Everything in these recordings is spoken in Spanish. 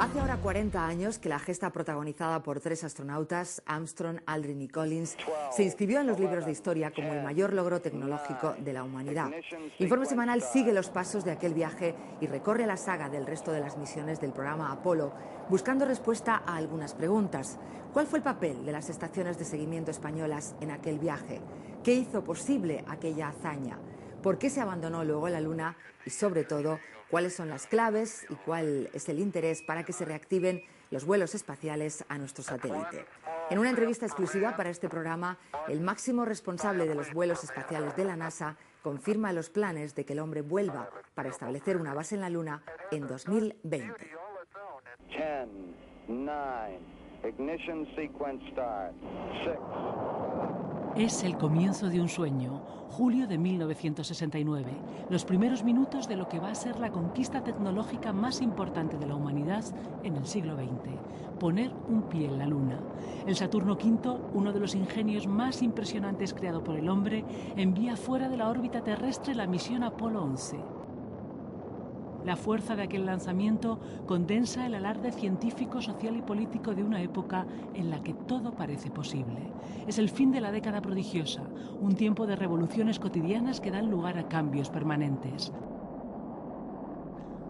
Hace ahora 40 años que la gesta protagonizada por 3 astronautas, Armstrong, Aldrin y Collins, se inscribió en los libros de historia como el mayor logro tecnológico de la humanidad. Informe Semanal sigue los pasos de aquel viaje y recorre la saga del resto de las misiones del programa Apolo, buscando respuesta a algunas preguntas. ¿Cuál fue el papel de las estaciones de seguimiento españolas en aquel viaje? ¿Qué hizo posible aquella hazaña? ¿Por qué se abandonó luego la Luna? Y sobre todo, ¿cuáles son las claves y cuál es el interés para que se reactiven los vuelos espaciales a nuestro satélite? En una entrevista exclusiva para este programa, el máximo responsable de los vuelos espaciales de la NASA confirma los planes de que el hombre vuelva para establecer una base en la Luna en 2020. 10, 9, ignition sequence start, 6. Es el comienzo de un sueño, julio de 1969, los primeros minutos de lo que va a ser la conquista tecnológica más importante de la humanidad en el siglo XX, poner un pie en la Luna. El Saturno V, uno de los ingenios más impresionantes creado por el hombre, envía fuera de la órbita terrestre la misión Apolo 11. La fuerza de aquel lanzamiento condensa el alarde científico, social y político de una época en la que todo parece posible. Es el fin de la década prodigiosa, un tiempo de revoluciones cotidianas que dan lugar a cambios permanentes.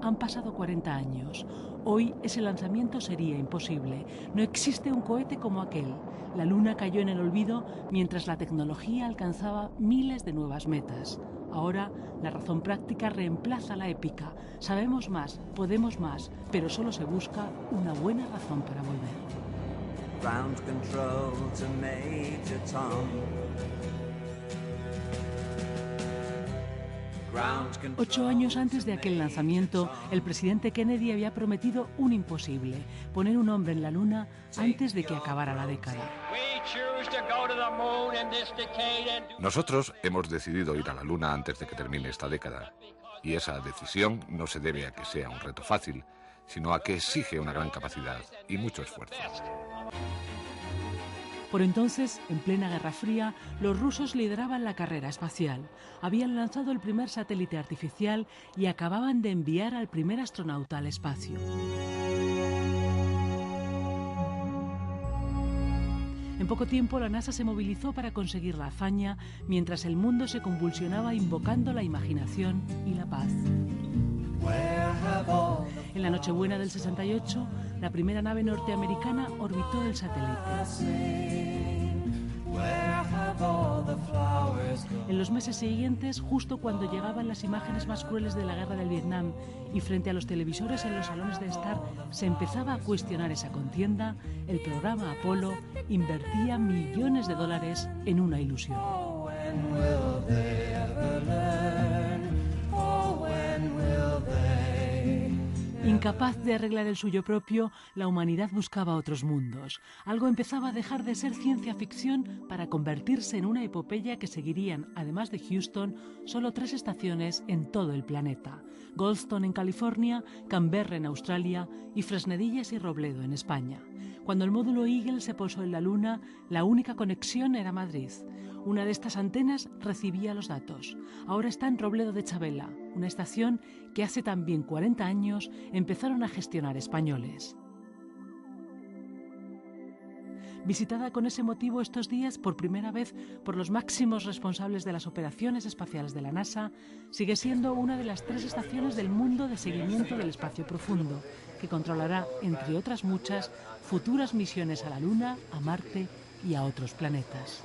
Han pasado 40 años. Hoy ese lanzamiento sería imposible. No existe un cohete como aquel. La Luna cayó en el olvido mientras la tecnología alcanzaba miles de nuevas metas. Ahora, la razón práctica reemplaza la épica. Sabemos más, podemos más, pero solo se busca una buena razón para volver. Ground control to Major Tom. 8 años antes de aquel lanzamiento, el presidente Kennedy había prometido un imposible: poner un hombre en la Luna antes de que acabara la década. Nosotros hemos decidido ir a la Luna antes de que termine esta década. Y esa decisión no se debe a que sea un reto fácil, sino a que exige una gran capacidad y mucho esfuerzo. Por entonces, en plena Guerra Fría, los rusos lideraban la carrera espacial. Habían lanzado el primer satélite artificial y acababan de enviar al primer astronauta al espacio. En poco tiempo, la NASA se movilizó para conseguir la hazaña, mientras el mundo se convulsionaba invocando la imaginación y la paz. En la Nochebuena del 68, la primera nave norteamericana orbitó el satélite. En los meses siguientes, justo cuando llegaban las imágenes más crueles de la guerra del Vietnam y frente a los televisores en los salones de estar se empezaba a cuestionar esa contienda, el programa Apolo invertía millones de dólares en una ilusión. Incapaz de arreglar el suyo propio, la humanidad buscaba otros mundos. Algo empezaba a dejar de ser ciencia ficción para convertirse en una epopeya que seguirían, además de Houston, solo 3 estaciones en todo el planeta: Goldstone en California, Canberra en Australia y Fresnedillas y Robledo en España. Cuando el módulo Eagle se posó en la Luna, la única conexión era Madrid. Una de estas antenas recibía los datos. Ahora está en Robledo de Chabela, una estación que hace también 40 años empezaron a gestionar españoles. Visitada con ese motivo estos días por primera vez por los máximos responsables de las operaciones espaciales de la NASA, sigue siendo una de las 3 estaciones del mundo de seguimiento del espacio profundo, que controlará, entre otras muchas, futuras misiones a la Luna, a Marte y a otros planetas.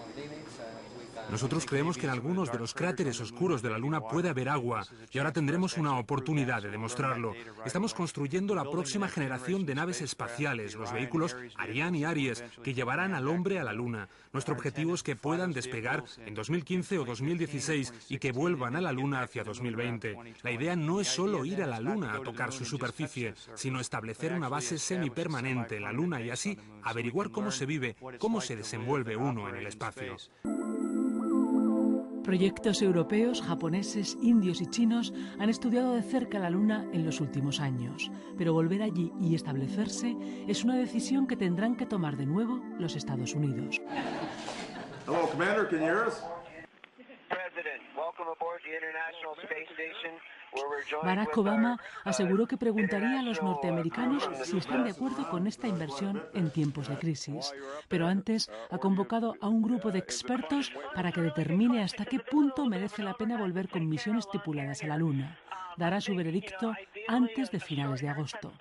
Nosotros creemos que en algunos de los cráteres oscuros de la Luna puede haber agua y ahora tendremos una oportunidad de demostrarlo. Estamos construyendo la próxima generación de naves espaciales, los vehículos Ariane y Aries, que llevarán al hombre a la Luna. Nuestro objetivo es que puedan despegar en 2015 o 2016 y que vuelvan a la Luna hacia 2020. La idea no es solo ir a la Luna a tocar su superficie, sino establecer una base semipermanente en la Luna y así averiguar cómo se vive, cómo se desenvuelve uno en el espacio. Proyectos europeos, japoneses, indios y chinos han estudiado de cerca la Luna en los últimos años. Pero volver allí y establecerse es una decisión que tendrán que tomar de nuevo los Estados Unidos. Hello, Commander, can you hear us? President, welcome aboard Barack Obama aseguró que preguntaría a los norteamericanos si están de acuerdo con esta inversión en tiempos de crisis. Pero antes ha convocado a un grupo de expertos para que determine hasta qué punto merece la pena volver con misiones tripuladas a la Luna. Dará su veredicto antes de finales de agosto.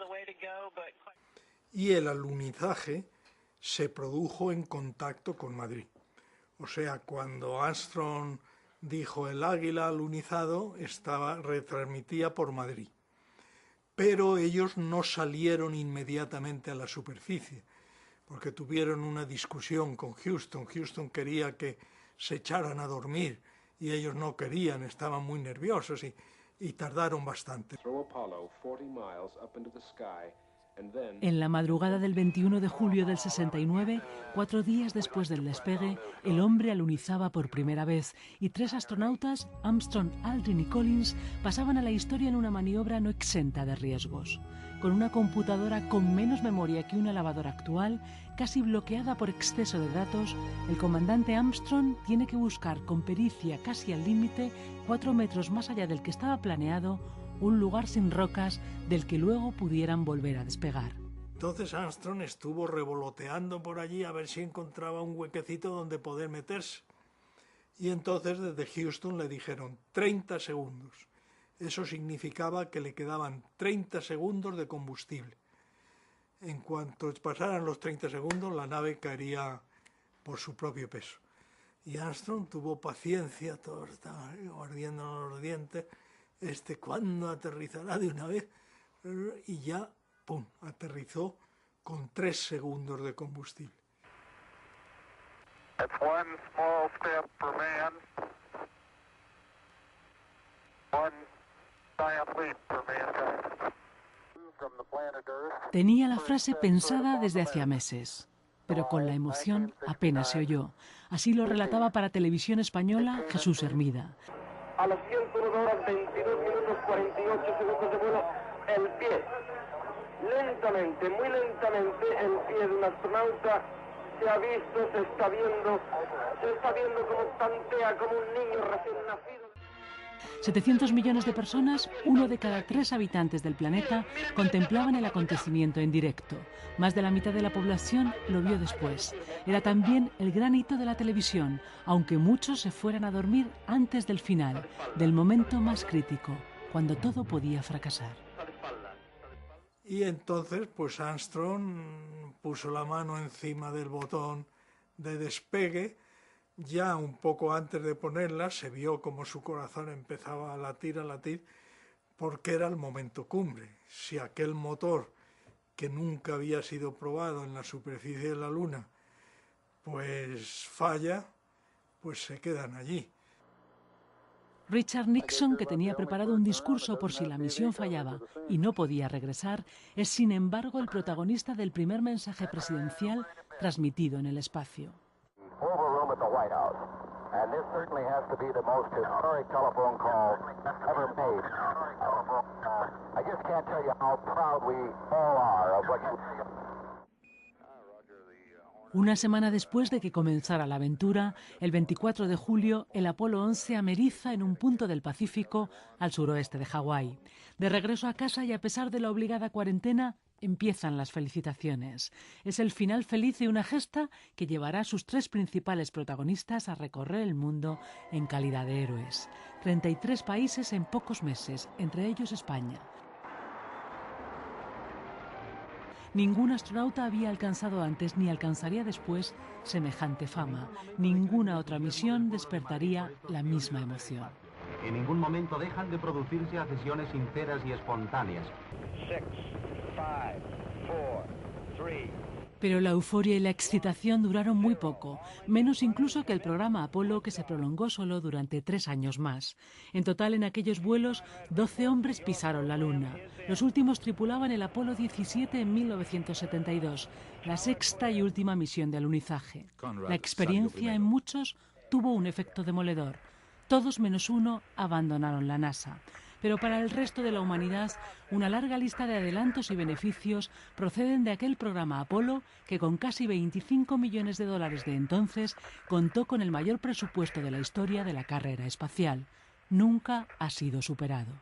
Y el alunizaje se produjo en contacto con Madrid. O sea, cuando Armstrong dijo el águila alunizado, retransmitía por Madrid. Pero ellos no salieron inmediatamente a la superficie, porque tuvieron una discusión con Houston. Houston quería que se echaran a dormir y ellos no querían, estaban muy nerviosos y tardaron bastante. En la madrugada del 21 de julio del 69, 4 días después del despegue, el hombre alunizaba por primera vez y 3 astronautas, Armstrong, Aldrin y Collins, pasaban a la historia en una maniobra no exenta de riesgos. Con una computadora con menos memoria que una lavadora actual, casi bloqueada por exceso de datos, el comandante Armstrong tiene que buscar con pericia casi al límite, 4 metros más allá del que estaba planeado, un lugar sin rocas del que luego pudieran volver a despegar. Entonces Armstrong estuvo revoloteando por allí a ver si encontraba un huequecito donde poder meterse. Y entonces desde Houston le dijeron 30 segundos. Eso significaba que le quedaban 30 segundos de combustible. En cuanto pasaran los 30 segundos, la nave caería por su propio peso. Y Armstrong tuvo paciencia, todo estaba ardiendo los dientes. ¿Cuándo aterrizará de una vez? Y ya, ¡pum!, aterrizó con 3 segundos de combustible. Tenía la frase pensada desde hacía meses, pero con la emoción apenas se oyó. Así lo relataba para Televisión Española Jesús Hermida. A las 101 horas 22 minutos 48 segundos de vuelo, el pie, lentamente, muy lentamente, el pie de un astronauta se ha visto, se está viendo como tantea, como un niño recién nacido. 700 millones de personas, 1 de cada 3 habitantes del planeta, contemplaban el acontecimiento en directo. Más de la mitad de la población lo vio después. Era también el gran hito de la televisión, aunque muchos se fueran a dormir antes del final, del momento más crítico, cuando todo podía fracasar. Y entonces, pues Armstrong puso la mano encima del botón de despegue. Ya un poco antes de ponerla se vio como su corazón empezaba a latir, porque era el momento cumbre. Si aquel motor, que nunca había sido probado en la superficie de la Luna, pues falla, pues se quedan allí. Richard Nixon, que tenía preparado un discurso por si la misión fallaba y no podía regresar, es sin embargo el protagonista del primer mensaje presidencial transmitido en el espacio. At the White House, and this certainly has to be the most historic telephone call ever made. I just can't tell you how proud we all are of what you... Una semana después de que comenzara la aventura, el 24 de julio, el Apolo 11 ameriza en un punto del Pacífico al suroeste de Hawái. De regreso a casa y a pesar de la obligada cuarentena, empiezan las felicitaciones. Es el final feliz de una gesta que llevará a sus 3 principales protagonistas a recorrer el mundo en calidad de héroes. 33 países en pocos meses, entre ellos España. Ningún astronauta había alcanzado antes ni alcanzaría después semejante fama. Ninguna otra misión despertaría la misma emoción. En ningún momento dejan de producirse adhesiones sinceras y espontáneas. 6, 5, 4, 3. Pero la euforia y la excitación duraron muy poco, menos incluso que el programa Apolo, que se prolongó solo durante 3 años más. En total, en aquellos vuelos, 12 hombres pisaron la Luna. Los últimos tripulaban el Apolo 17 en 1972, la 6ª y última misión de alunizaje. La experiencia en muchos tuvo un efecto demoledor. Todos menos uno abandonaron la NASA. Pero para el resto de la humanidad, una larga lista de adelantos y beneficios proceden de aquel programa Apolo que con casi 25 millones de dólares de entonces contó con el mayor presupuesto de la historia de la carrera espacial. nunca ha sido superado.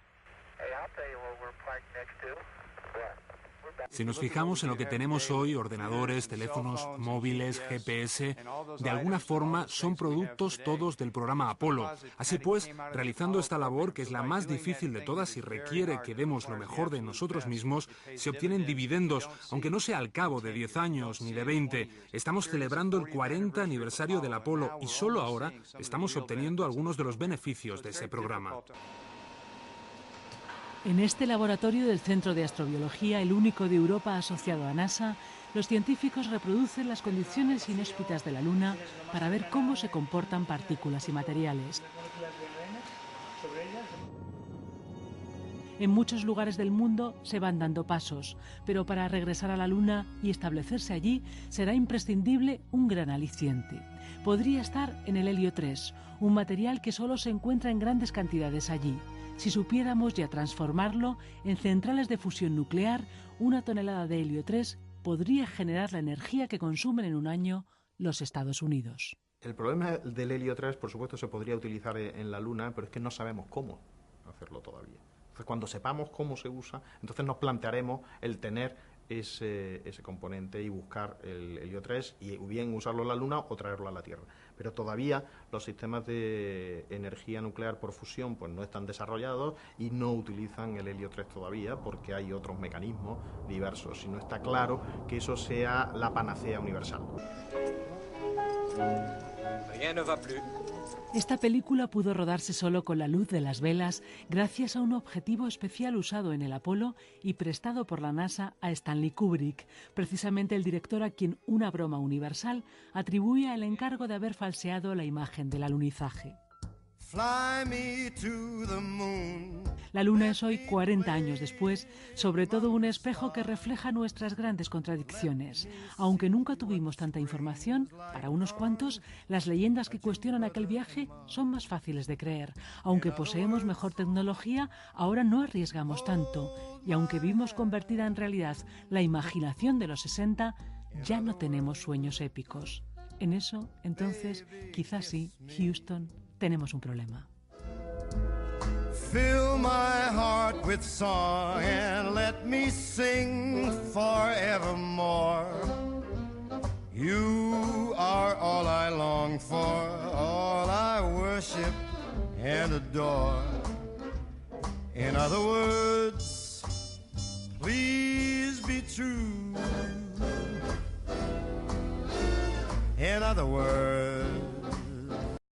Si nos fijamos en lo que tenemos hoy, ordenadores, teléfonos móviles, GPS, de alguna forma son productos todos del programa Apolo. Así pues, realizando esta labor, que es la más difícil de todas y requiere que demos lo mejor de nosotros mismos, se obtienen dividendos, aunque no sea al cabo de 10 años ni de 20. Estamos celebrando el 40 aniversario del Apolo y solo ahora estamos obteniendo algunos de los beneficios de ese programa. En este laboratorio del Centro de Astrobiología, el único de Europa asociado a NASA, los científicos reproducen las condiciones inhóspitas de la Luna para ver cómo se comportan partículas y materiales. En muchos lugares del mundo se van dando pasos, pero para regresar a la Luna y establecerse allí será imprescindible un gran aliciente. Podría estar en el helio 3, un material que solo se encuentra en grandes cantidades allí. Si supiéramos ya transformarlo en centrales de fusión nuclear, 1 tonelada de helio 3 podría generar la energía que consumen en un año los Estados Unidos. El problema del helio 3, por supuesto, se podría utilizar en la Luna, pero es que no sabemos cómo hacerlo todavía. Entonces, cuando sepamos cómo se usa, entonces nos plantearemos el tener ese componente y buscar el helio 3 y bien usarlo en la Luna o traerlo a la Tierra. Pero todavía los sistemas de energía nuclear por fusión pues no están desarrollados y no utilizan el helio 3 todavía porque hay otros mecanismos diversos y no está claro que eso sea la panacea universal. Rien ne va plus. Esta película pudo rodarse solo con la luz de las velas gracias a un objetivo especial usado en el Apolo y prestado por la NASA a Stanley Kubrick, precisamente el director a quien Una broma universal atribuye el encargo de haber falseado la imagen del alunizaje. La Luna es hoy, 40 años después, sobre todo un espejo que refleja nuestras grandes contradicciones. Aunque nunca tuvimos tanta información, para unos cuantos, las leyendas que cuestionan aquel viaje son más fáciles de creer. Aunque poseemos mejor tecnología, ahora no arriesgamos tanto. Y aunque vimos convertida en realidad la imaginación de los 60, ya no tenemos sueños épicos. En eso, entonces, quizás sí, Houston, tenemos un problema. Fill my heart with song and let me sing forevermore. You are all I long for, all I worship and adore. In other words, please be true. In other words,